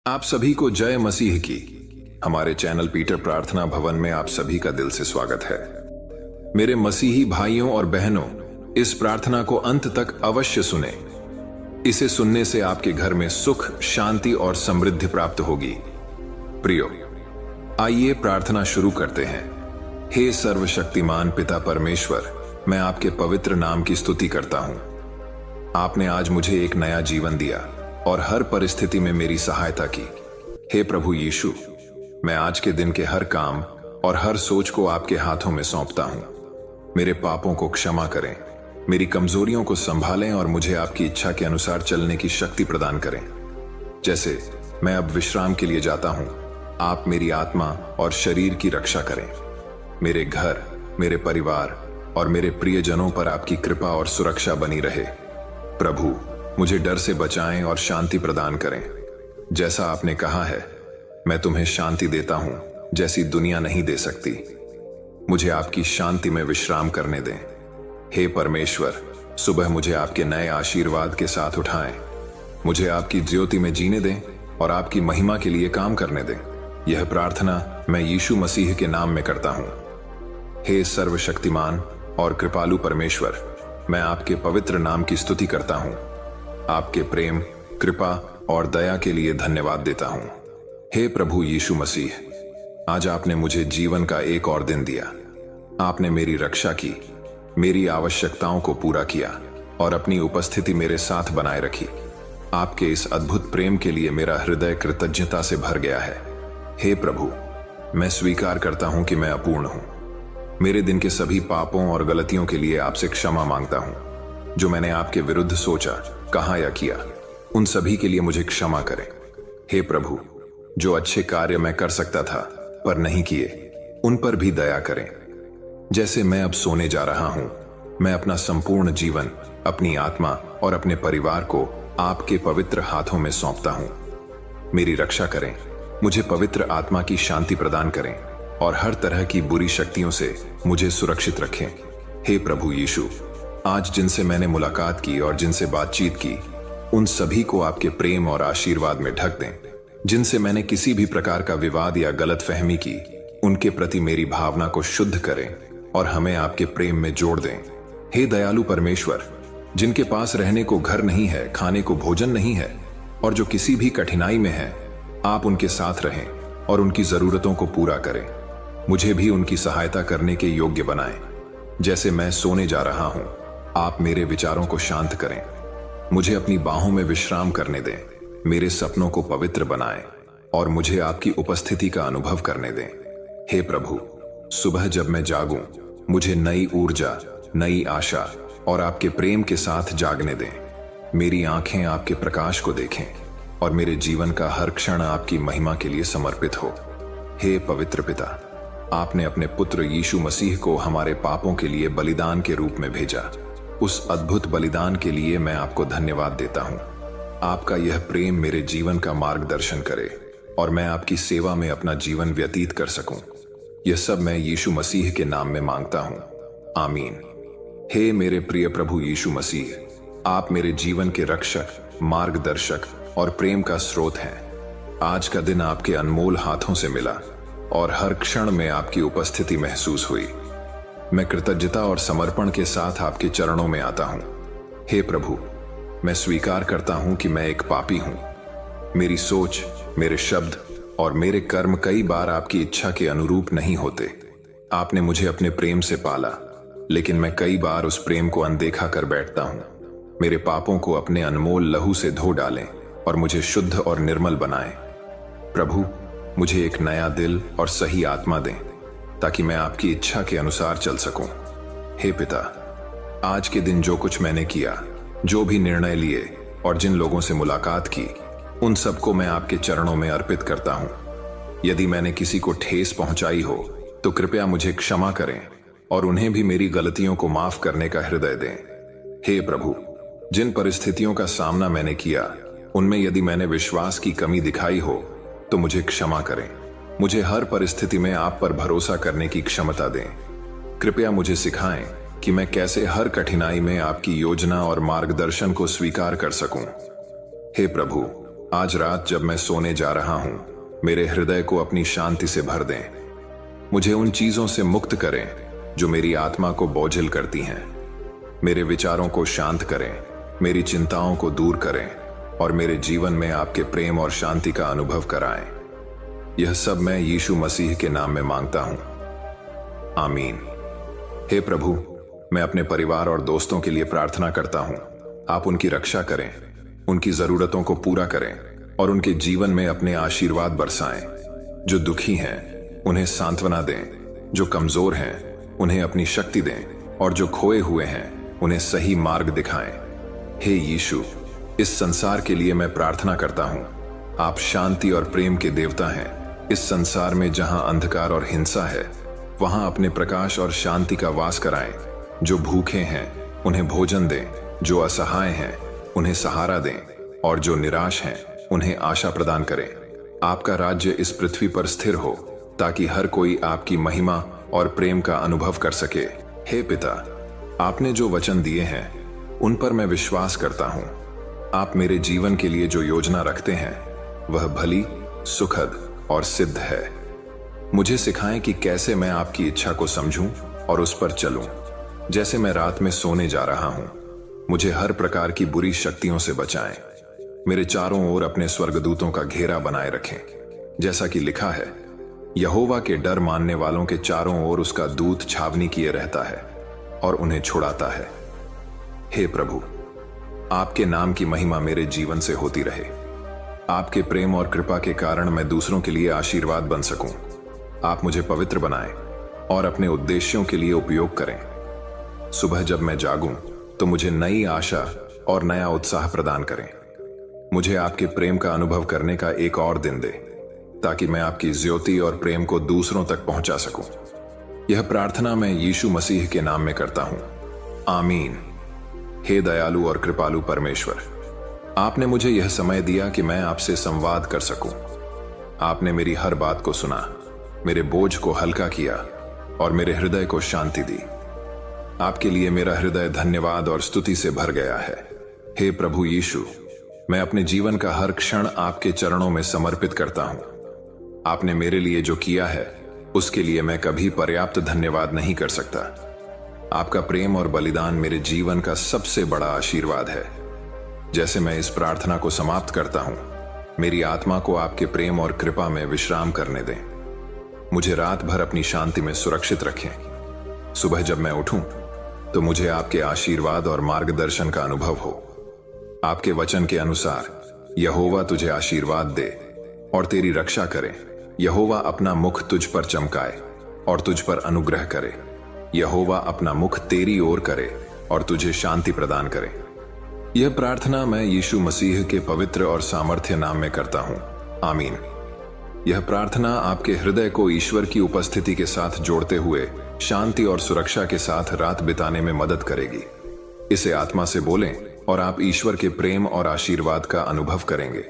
आप सभी को जय मसीह की। हमारे चैनल पीटर प्रार्थना भवन में आप सभी का दिल से स्वागत है। मेरे मसीही भाइयों और बहनों, इस प्रार्थना को अंत तक अवश्य सुने। इसे सुनने से आपके घर में सुख, शांति और समृद्धि प्राप्त होगी। प्रियो, आइए प्रार्थना शुरू करते हैं। हे सर्वशक्तिमान पिता परमेश्वर, मैं आपके पवित्र नाम की स्तुति करता हूं। आपने आज मुझे एक नया जीवन दिया और हर परिस्थिति में मेरी सहायता की। हे प्रभु यीशु, मैं आज के दिन के हर काम और हर सोच को आपके हाथों में सौंपता हूं। मेरे पापों को क्षमा करें, मेरी कमजोरियों को संभालें और मुझे आपकी इच्छा के अनुसार चलने की शक्ति प्रदान करें। जैसे मैं अब विश्राम के लिए जाता हूं, आप मेरी आत्मा और शरीर की रक्षा करें। मेरे घर, मेरे परिवार और मेरे प्रियजनों पर आपकी कृपा और सुरक्षा बनी रहे। प्रभु, मुझे डर से बचाएं और शांति प्रदान करें। जैसा आपने कहा है, मैं तुम्हें शांति देता हूं जैसी दुनिया नहीं दे सकती। मुझे आपकी शांति में विश्राम करने दें। हे परमेश्वर, सुबह मुझे आपके नए आशीर्वाद के साथ उठाएं। मुझे आपकी ज्योति में जीने दें और आपकी महिमा के लिए काम करने दें। यह प्रार्थना मैं यीशु मसीह के नाम में करता हूं। हे सर्वशक्तिमान और कृपालु परमेश्वर, मैं आपके पवित्र नाम की स्तुति करता हूं। आपके प्रेम, कृपा और दया के लिए धन्यवाद देता हूं। हे प्रभु यीशु मसीह, आज आपने मुझे जीवन का एक और दिन दिया। आपने मेरी रक्षा की, मेरी आवश्यकताओं को पूरा किया और अपनी उपस्थिति मेरे साथ बनाए रखी। आपके इस अद्भुत प्रेम के लिए मेरा हृदय कृतज्ञता से भर गया है। हे प्रभु, मैं स्वीकार करता हूं कि मैं अपूर्ण हूं। मेरे दिन के सभी पापों और गलतियों के लिए आपसे क्षमा मांगता हूं। जो मैंने आपके विरुद्ध सोचा, कहा या किया, उन सभी के लिए मुझे क्षमा करें। हे प्रभु, जो अच्छे कार्य मैं कर सकता था पर नहीं किए, उन पर भी दया करें। जैसे मैं अब सोने जा रहा हूं, मैं अपना संपूर्ण जीवन, अपनी आत्मा और अपने परिवार को आपके पवित्र हाथों में सौंपता हूं। मेरी रक्षा करें, मुझे पवित्र आत्मा की शांति प्रदान करें और हर तरह की बुरी शक्तियों से मुझे सुरक्षित रखें। हे प्रभु यीशु, आज जिनसे मैंने मुलाकात की और जिनसे बातचीत की, उन सभी को आपके प्रेम और आशीर्वाद में ढक दें। जिनसे मैंने किसी भी प्रकार का विवाद या गलतफहमी की, उनके प्रति मेरी भावना को शुद्ध करें और हमें आपके प्रेम में जोड़ दें। हे दयालु परमेश्वर, जिनके पास रहने को घर नहीं है, खाने को भोजन नहीं है और जो किसी भी कठिनाई में है, आप उनके साथ रहें और उनकी जरूरतों को पूरा करें। मुझे भी उनकी सहायता करने के योग्य बनाएं। जैसे मैं सोने जा रहा हूं, आप मेरे विचारों को शांत करें। मुझे अपनी बाहों में विश्राम करने दें, मेरे सपनों को पवित्र बनाएं और मुझे आपकी उपस्थिति का अनुभव करने दें। हे प्रभु, सुबह जब मैं जागूं, मुझे नई ऊर्जा, नई आशा और आपके प्रेम के साथ जागने दें। मेरी आंखें आपके प्रकाश को देखें और मेरे जीवन का हर क्षण आपकी महिमा के लिए समर्पित हो। हे पवित्र पिता, आपने अपने पुत्र यीशु मसीह को हमारे पापों के लिए बलिदान के रूप में भेजा। उस अद्भुत बलिदान के लिए मैं आपको धन्यवाद देता हूं। आपका यह प्रेम मेरे जीवन का मार्गदर्शन करे और मैं आपकी सेवा में अपना जीवन व्यतीत कर सकूं। यह सब मैं यीशु मसीह के नाम में मांगता हूं। आमीन। हे मेरे प्रिय प्रभु यीशु मसीह, आप मेरे जीवन के रक्षक, मार्गदर्शक और प्रेम का स्रोत हैं। आज का दिन आपके अनमोल हाथों से मिला और हर क्षण में आपकी उपस्थिति महसूस हुई। मैं कृतज्ञता और समर्पण के साथ आपके चरणों में आता हूं। हे प्रभु, मैं स्वीकार करता हूं कि मैं एक पापी हूं। मेरी सोच, मेरे शब्द और मेरे कर्म कई बार आपकी इच्छा के अनुरूप नहीं होते। आपने मुझे अपने प्रेम से पाला, लेकिन मैं कई बार उस प्रेम को अनदेखा कर बैठता हूं। मेरे पापों को अपने अनमोल लहू से धो डालें और मुझे शुद्ध और निर्मल बनाएं। प्रभु, मुझे एक नया दिल और सही आत्मा दें ताकि मैं आपकी इच्छा के अनुसार चल सकूं। हे पिता, आज के दिन जो कुछ मैंने किया, जो भी निर्णय लिए और जिन लोगों से मुलाकात की, उन सबको मैं आपके चरणों में अर्पित करता हूं। यदि मैंने किसी को ठेस पहुंचाई हो तो कृपया मुझे क्षमा करें और उन्हें भी मेरी गलतियों को माफ करने का हृदय दें। हे प्रभु, जिन परिस्थितियों का सामना मैंने किया, उनमें यदि मैंने विश्वास की कमी दिखाई हो तो मुझे क्षमा करें। मुझे हर परिस्थिति में आप पर भरोसा करने की क्षमता दें। कृपया मुझे सिखाएं कि मैं कैसे हर कठिनाई में आपकी योजना और मार्गदर्शन को स्वीकार कर सकूं। हे प्रभु, आज रात जब मैं सोने जा रहा हूं, मेरे हृदय को अपनी शांति से भर दें। मुझे उन चीजों से मुक्त करें जो मेरी आत्मा को बोझिल करती हैं। मेरे विचारों को शांत करें, मेरी चिंताओं को दूर करें और मेरे जीवन में आपके प्रेम और शांति का अनुभव कराएं। यह सब मैं यीशु मसीह के नाम में मांगता हूं, आमीन। हे प्रभु, मैं अपने परिवार और दोस्तों के लिए प्रार्थना करता हूं। आप उनकी रक्षा करें, उनकी जरूरतों को पूरा करें और उनके जीवन में अपने आशीर्वाद बरसाएं। जो दुखी हैं उन्हें सांत्वना दें, जो कमजोर हैं उन्हें अपनी शक्ति दें और जो खोए हुए हैं उन्हें सही मार्ग दिखाएं। हे यीशु, इस संसार के लिए मैं प्रार्थना करता हूं। आप शांति और प्रेम के देवता हैं। इस संसार में जहां अंधकार और हिंसा है, वहां अपने प्रकाश और शांति का वास कराएं। जो भूखे हैं उन्हें भोजन दें, जो असहाय हैं उन्हें सहारा दें और जो निराश हैं उन्हें आशा प्रदान करें। आपका राज्य इस पृथ्वी पर स्थिर हो ताकि हर कोई आपकी महिमा और प्रेम का अनुभव कर सके। हे पिता, आपने जो वचन दिए हैं उन पर मैं विश्वास करता हूं। आप मेरे जीवन के लिए जो योजना रखते हैं वह भली, सुखद और सिद्ध है। मुझे सिखाएं कि कैसे मैं आपकी इच्छा को समझूं और उस पर चलूं। जैसे मैं रात में सोने जा रहा हूं, मुझे हर प्रकार की बुरी शक्तियों से बचाएं। मेरे चारों ओर अपने स्वर्गदूतों का घेरा बनाए रखें। जैसा कि लिखा है, यहोवा के डर मानने वालों के चारों ओर उसका दूत छावनी किए रहता है और उन्हें छुड़ाता है। हे प्रभु, आपके नाम की महिमा मेरे जीवन से होती रहे। आपके प्रेम और कृपा के कारण मैं दूसरों के लिए आशीर्वाद बन सकूं। आप मुझे पवित्र बनाएं और अपने उद्देश्यों के लिए उपयोग करें। सुबह जब मैं जागूं तो मुझे नई आशा और नया उत्साह प्रदान करें। मुझे आपके प्रेम का अनुभव करने का एक और दिन दे ताकि मैं आपकी ज्योति और प्रेम को दूसरों तक पहुंचा सकूं। यह प्रार्थना मैं यीशु मसीह के नाम में करता हूं, आमीन। हे दयालु और कृपालु परमेश्वर, आपने मुझे यह समय दिया कि मैं आपसे संवाद कर सकूं। आपने मेरी हर बात को सुना, मेरे बोझ को हल्का किया और मेरे हृदय को शांति दी। आपके लिए मेरा हृदय धन्यवाद और स्तुति से भर गया है। हे प्रभु यीशु, मैं अपने जीवन का हर क्षण आपके चरणों में समर्पित करता हूं। आपने मेरे लिए जो किया है उसके लिए मैं कभी पर्याप्त धन्यवाद नहीं कर सकता। आपका प्रेम और बलिदान मेरे जीवन का सबसे बड़ा आशीर्वाद है। जैसे मैं इस प्रार्थना को समाप्त करता हूं, मेरी आत्मा को आपके प्रेम और कृपा में विश्राम करने दें। मुझे रात भर अपनी शांति में सुरक्षित रखें। सुबह जब मैं उठूं तो मुझे आपके आशीर्वाद और मार्गदर्शन का अनुभव हो। आपके वचन के अनुसार यहोवा तुझे आशीर्वाद दे और तेरी रक्षा करे। यहोवा अपना मुख तुझ पर चमकाए और तुझ पर अनुग्रह करे। यहोवा अपना मुख तेरी ओर करे और तुझे शांति प्रदान करे। यह प्रार्थना मैं यीशु मसीह के पवित्र और सामर्थ्य नाम में करता हूं, आमीन। यह प्रार्थना आपके हृदय को ईश्वर की उपस्थिति के साथ जोड़ते हुए शांति और सुरक्षा के साथ रात बिताने में मदद करेगी। इसे आत्मा से बोलें और आप ईश्वर के प्रेम और आशीर्वाद का अनुभव करेंगे।